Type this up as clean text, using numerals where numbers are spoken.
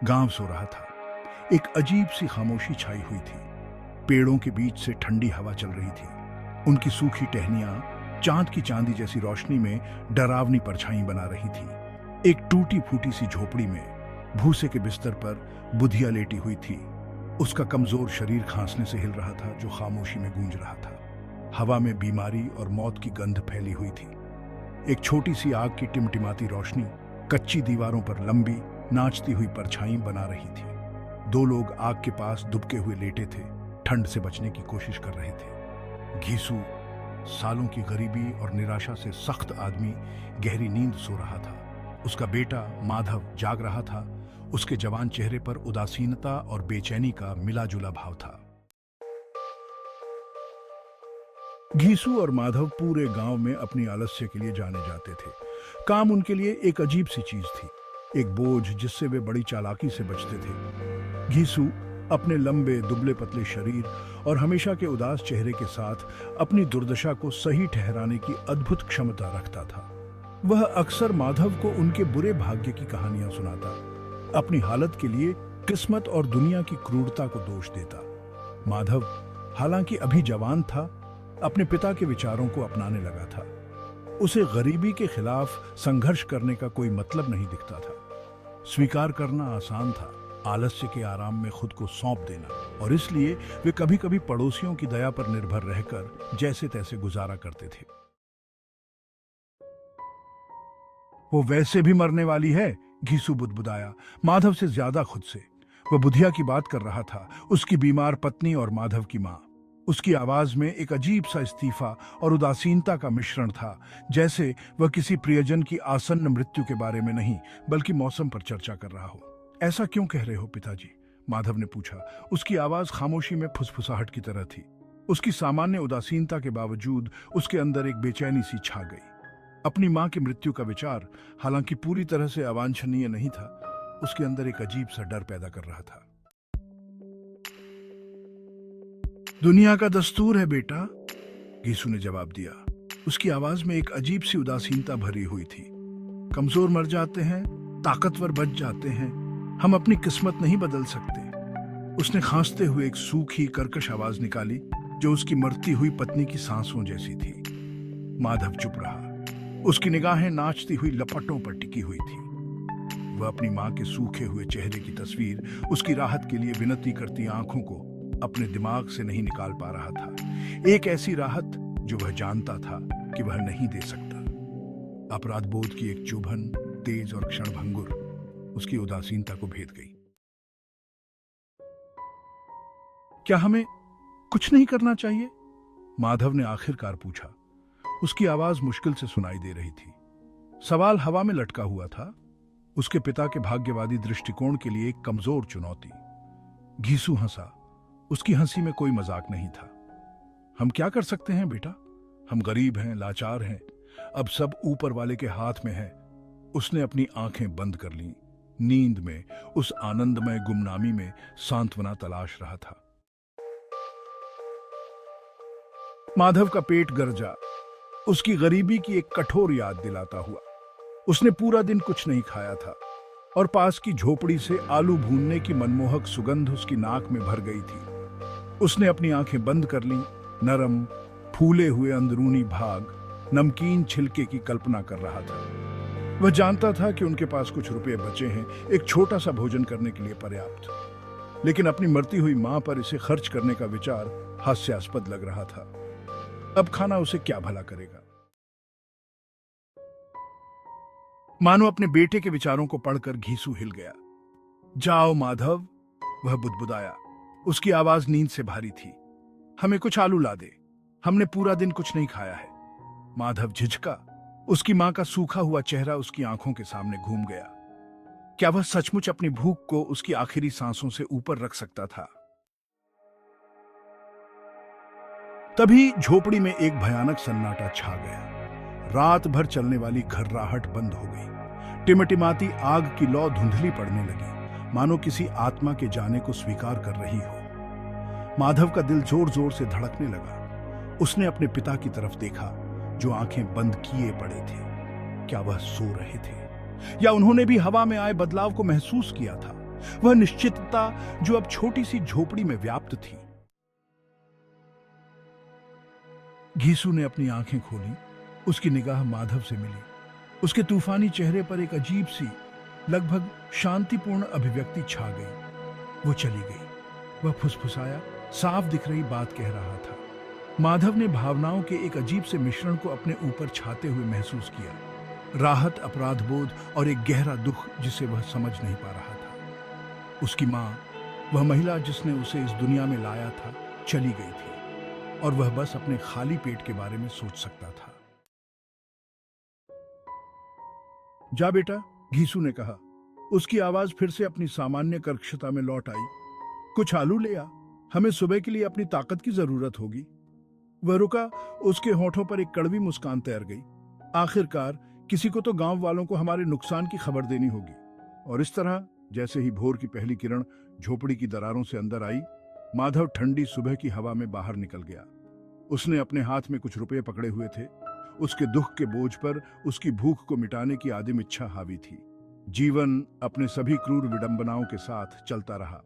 गांव सो रहा था। एक अजीब सी खामोशी छाई हुई थी। पेड़ों के बीच से ठंडी हवा चल रही थी। उनकी सूखी टहनियां चांद की चांदी जैसी रोशनी में डरावनी परछाई बना रही थी। एक टूटी फूटी सी झोपड़ी में भूसे के बिस्तर पर बुधिया लेटी हुई थी। उसका कमजोर शरीर खांसने से हिल रहा था, जो खामोशी में गूंज रहा था। हवा में बीमारी और मौत की गंध फैली हुई थी। एक छोटी सी आग की टिमटिमाती रोशनी कच्ची दीवारों पर लंबी नाचती हुई परछाई बना रही थी। दो लोग आग के पास दुबके हुए लेटे थे, ठंड से बचने की कोशिश कर रहे थे। घीसू, सालों की गरीबी और निराशा से सख्त आदमी, गहरी नींद सो रहा था। उसका बेटा माधव जाग रहा था। उसके जवान चेहरे पर उदासीनता और बेचैनी का मिला जुला भाव था। घीसू और माधव पूरे गांव में अपनी आलस्य के लिए जाने जाते थे। काम उनके लिए एक अजीब सी चीज थी, एक बोझ जिससे वे बड़ी चालाकी से बचते थे। घीसू अपने लंबे दुबले पतले शरीर और हमेशा के उदास चेहरे के साथ अपनी दुर्दशा को सही ठहराने की अद्भुत क्षमता रखता था। वह अक्सर माधव को उनके बुरे भाग्य की कहानियां सुनाता, अपनी हालत के लिए किस्मत और दुनिया की क्रूरता को दोष देता। माधव, हालांकि अभी जवान था, अपने पिता के विचारों को अपनाने लगा था। उसे गरीबी के खिलाफ संघर्ष करने का कोई मतलब नहीं दिखता था। स्वीकार करना आसान था, आलस्य के आराम में खुद को सौंप देना, और इसलिए वे कभी कभी पड़ोसियों की दया पर निर्भर रहकर जैसे तैसे गुजारा करते थे। वो वैसे भी मरने वाली है, घीसू बुदबुदाया, माधव से ज्यादा खुद से। वह बुधिया की बात कर रहा था, उसकी बीमार पत्नी और माधव की मां। उसकी आवाज में एक अजीब सा इस्तीफा और उदासीनता का मिश्रण था, जैसे वह किसी प्रियजन की आसन्न मृत्यु के बारे में नहीं, बल्कि मौसम पर चर्चा कर रहा हो। ऐसा क्यों कह रहे हो पिताजी? माधव ने पूछा। उसकी आवाज खामोशी में फुसफुसाहट की तरह थी। उसकी सामान्य उदासीनता के बावजूद उसके अंदर एक बेचैनी सी छा गई। अपनी मां की मृत्यु का विचार, हालांकि पूरी तरह से अवांछनीय नहीं था, उसके अंदर एक अजीब सा डर पैदा कर रहा था। दुनिया का दस्तूर है बेटा, घीसू ने जवाब दिया। उसकी आवाज में एक अजीब सी उदासीनता भरी हुई थी। कमजोर मर जाते हैं, ताकतवर बच जाते हैं, हम अपनी किस्मत नहीं बदल सकते। उसने खांसते हुए एक सूखी कर्कश आवाज निकाली, जो उसकी मरती हुई पत्नी की सांसों जैसी थी। माधव चुप रहा। उसकी निगाहें नाचती हुई लपटों पर टिकी हुई थी। वह अपनी मां के सूखे हुए चेहरे की तस्वीर, उसकी राहत के लिए विनती करती आंखों को अपने दिमाग से नहीं निकाल पा रहा था। एक ऐसी राहत जो वह जानता था कि वह नहीं दे सकता। अपराध बोध की एक चुभन, तेज और क्षणभंगुर, उसकी उदासीनता को भेद गई। क्या हमें कुछ नहीं करना चाहिए? माधव ने आखिरकार पूछा। उसकी आवाज मुश्किल से सुनाई दे रही थी। सवाल हवा में लटका हुआ था, उसके पिता के भाग्यवादी दृष्टिकोण के लिए एक कमजोर चुनौती। घीसू हंसा। उसकी हंसी में कोई मजाक नहीं था। हम क्या कर सकते हैं बेटा? हम गरीब हैं, लाचार हैं, अब सब ऊपर वाले के हाथ में है। उसने अपनी आंखें बंद कर लीं। नींद में, उस आनंदमय गुमनामी में सांत्वना तलाश रहा था। माधव का पेट गरजा, उसकी गरीबी की एक कठोर याद दिलाता हुआ। उसने पूरा दिन कुछ नहीं खाया था, और पास की झोपड़ी से आलू भूनने की मनमोहक सुगंध उसकी नाक में भर गई थी। उसने अपनी आंखें बंद कर लीं। नरम, फूले हुए अंदरूनी भाग नमकीन छिलके की कल्पना कर रहा था। वह जानता था कि उनके पास कुछ रुपए बचे हैं, एक छोटा सा भोजन करने के लिए पर्याप्त। लेकिन अपनी मरती हुई मां पर इसे खर्च करने का विचार हास्यास्पद लग रहा था। अब खाना उसे क्या भला करेगा? मानो अपने बेटे के विचारों को पढ़कर घीसू हिल गया। जाओ माधव, वह बुदबुदाया। उसकी आवाज नींद से भारी थी। हमें कुछ आलू ला दे, हमने पूरा दिन कुछ नहीं खाया है। माधव झिझका। उसकी मां का सूखा हुआ चेहरा उसकी आंखों के सामने घूम गया। क्या वह सचमुच अपनी भूख को उसकी आखिरी सांसों से ऊपर रख सकता था? तभी झोपड़ी में एक भयानक सन्नाटा छा गया। रात भर चलने वाली घर्राहट बंद हो गई। टिमटिमाती आग की लौ धुंधली पड़ने लगी, मानो किसी आत्मा के जाने को स्वीकार कर रही हो। माधव का दिल जोर जोर से धड़कने लगा। उसने अपने पिता की तरफ देखा, जो आंखें बंद किए पड़े थे। क्या वह सो रहे थे, या उन्होंने भी हवा में आए बदलाव को महसूस किया था? वह निश्चितता जो अब छोटी सी झोपड़ी में व्याप्त थी। घीसू ने अपनी आंखें खोली। उसकी निगाह माधव से मिली। उसके तूफानी चेहरे पर एक अजीब सी, लगभग शांतिपूर्ण अभिव्यक्ति छा गई। वो चली गई। वह फुसफुसाया, साफ दिख रही बात कह रहा था। माधव ने भावनाओं के एक अजीब से मिश्रण को अपने ऊपर छाते हुए महसूस किया। राहत, अपराधबोध और एक गहरा दुख जिसे वह समझ नहीं पा रहा था। उसकी मां, वह महिला जिसने उसे इस दुनिया में लाया था, चली गई थी और वह बस अपने खाली पेट के बारे में सोच सकता था। जा बेटा, घीसू ने कहा। उसकी आवाज फिर से अपनी सामान्य कर्कशता में लौट आई। कुछ आलू ले आ, हमें सुबह के लिए अपनी ताकत की जरूरत होगी। वह रुका। उसके होठों पर एक कड़वी मुस्कान तैर गई। आखिरकार किसी को तो गांव वालों को हमारे नुकसान की खबर देनी होगी। और इस तरह जैसे ही भोर की पहली किरण झोपड़ी की दरारों से अंदर आई, माधव ठंडी सुबह की हवा में बाहर निकल गया। उसने अपने हाथ में कुछ रुपए पकड़े हुए थे। उसके दुख के बोझ पर उसकी भूख को मिटाने की आदिम इच्छा हावी थी। जीवन अपने सभी क्रूर विडंबनाओं के साथ चलता रहा।